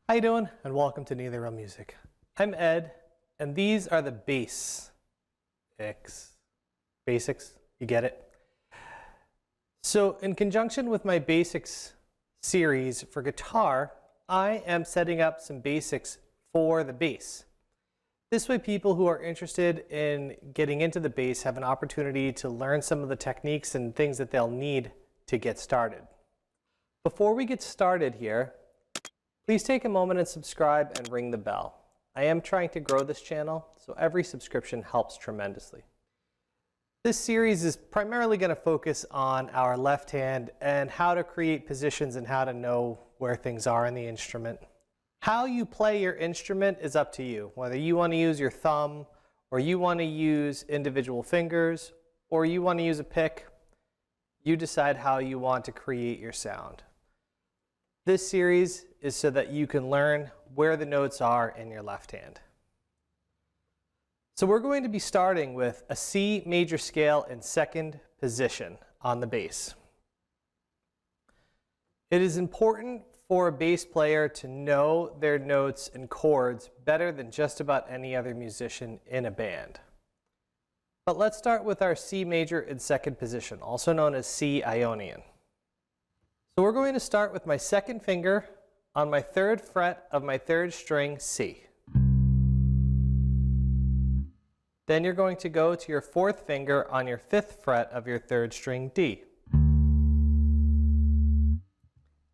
How you doing? And welcome to Neither Real Music. I'm Ed, and these are the Bassics. Basics, you get it? So in conjunction with my Basics series for guitar, I am setting up some basics for the bass. This way people who are interested in getting into the bass have an opportunity to learn some of the techniques and things that they'll need to get started. Before we get started here, please take a moment and subscribe and ring the bell. I am trying to grow this channel, so every subscription helps tremendously. This series is primarily going to focus on our left hand and how to create positions and how to know where things are in the instrument. How you play your instrument is up to you, whether you want to use your thumb, or you want to use individual fingers, or you want to use a pick. You decide how you want to create your sound. This series is so that you can learn where the notes are in your left hand. So we're going to be starting with a C major scale in second position on the bass. It is important for a bass player to know their notes and chords better than just about any other musician in a band. But let's start with our C major in second position, also known as C Ionian. So we're going to start with my second finger on my third fret of my third string C. Then you're going to go to your fourth finger on your fifth fret of your third string D.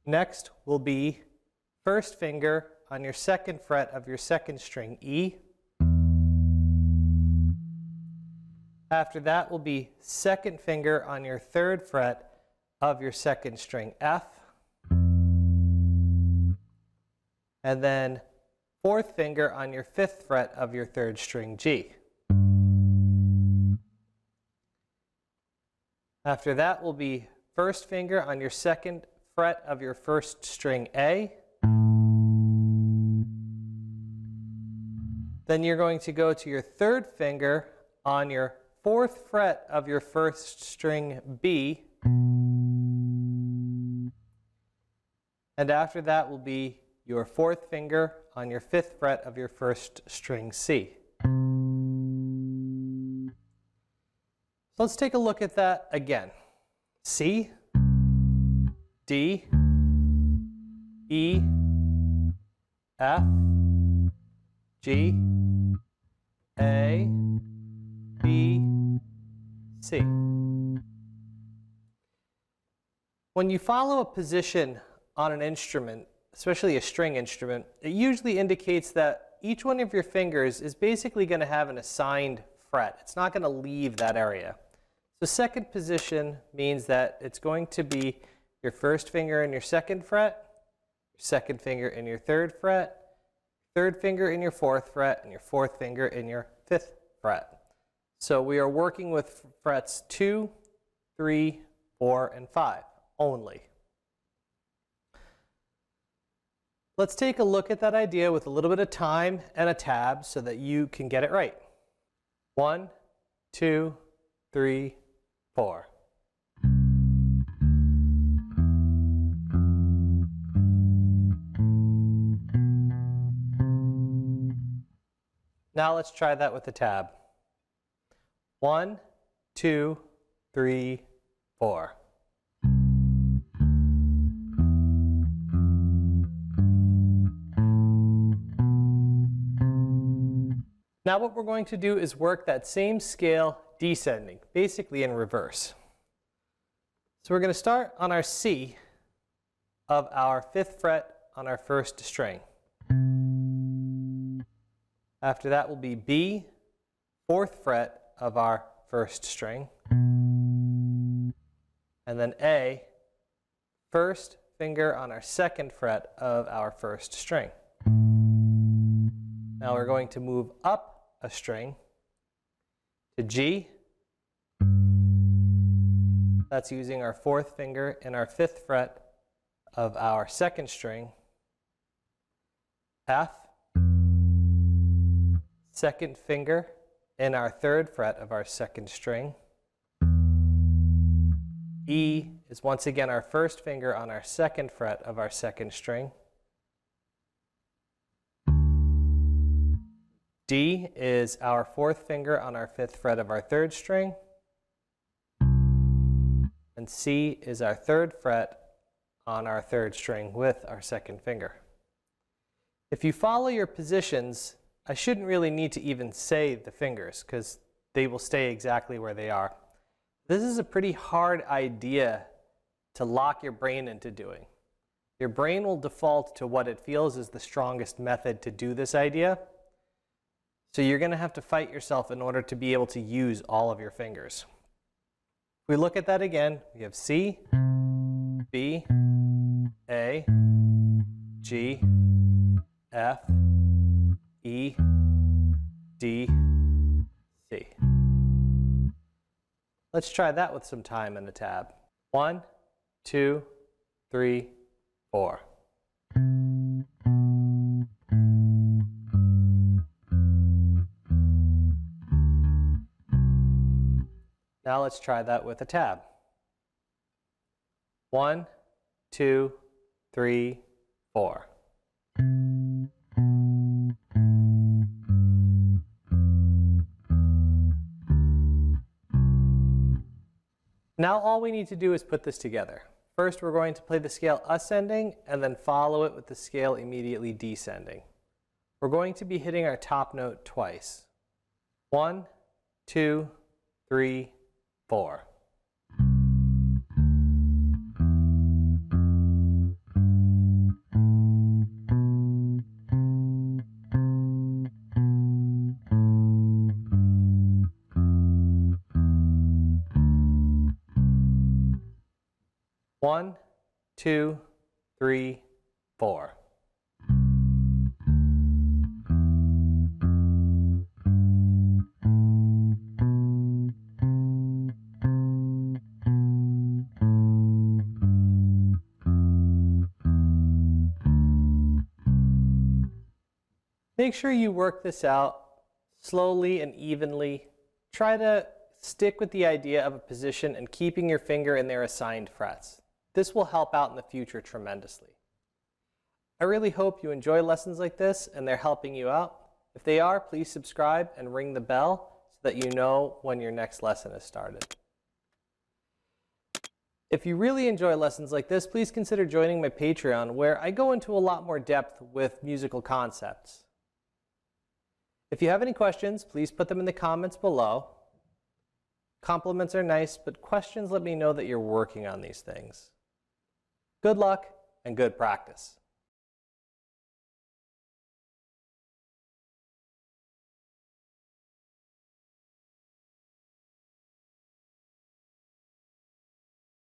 Next will be first finger on your second fret of your second string E. After that will be second finger on your third fret of your second string F, and then fourth finger on your fifth fret of your third string G. After that will be first finger on your second fret of your first string A. Then you're going to go to your third finger on your fourth fret of your first string B. And after that will be your fourth finger on your fifth fret of your first string C. So let's take a look at that again. C, D, E, F, G, A, B, C. When you follow a position on an instrument, especially a string instrument, it usually indicates that each one of your fingers is basically going to have an assigned fret. It's not going to leave that area. So second position means that it's going to be your first finger in your second fret, your second finger in your third fret, third finger in your fourth fret, and your fourth finger in your fifth fret. So we are working with frets 2, 3, 4, and 5 only. Let's take a look at that idea with a little bit of time and a tab so that you can get it right. 1, 2, 3, 4. Now let's try that with the tab. 1, 2, 3, 4. Now what we're going to do is work that same scale descending, basically in reverse. So we're going to start on our C of our fifth fret on our first string. After that will be B, fourth fret of our first string. And then A, first finger on our second fret of our first string. Now we're going to move up a string to G. That's using our fourth finger in our fifth fret of our second string. F, second finger in our third fret of our second string. E is once again our first finger on our second fret of our second string. D is our fourth finger on our fifth fret of our third string. And C is our third fret on our third string with our second finger. If you follow your positions, I shouldn't really need to even say the fingers because they will stay exactly where they are. This is a pretty hard idea to lock your brain into doing. Your brain will default to what it feels is the strongest method to do this idea. So you're going to have to fight yourself in order to be able to use all of your fingers. If we look at that again, we have C, B, A, G, F, E, D, C. Let's try that with some time and a tab. 1, 2, 3, 4. Now let's try that with a tab. 1, 2, 3, 4. Now all we need to do is put this together. First we're going to play the scale ascending and then follow it with the scale immediately descending. We're going to be hitting our top note twice. 1, 2, 3, 4. One, 2, 3, 4. Make sure you work this out slowly and evenly. Try to stick with the idea of a position and keeping your finger in their assigned frets. This will help out in the future tremendously. I really hope you enjoy lessons like this and they're helping you out. If they are, please subscribe and ring the bell so that you know when your next lesson is started. If you really enjoy lessons like this, please consider joining my Patreon where I go into a lot more depth with musical concepts. If you have any questions, please put them in the comments below. Compliments are nice, but questions let me know that you're working on these things. Good luck and good practice.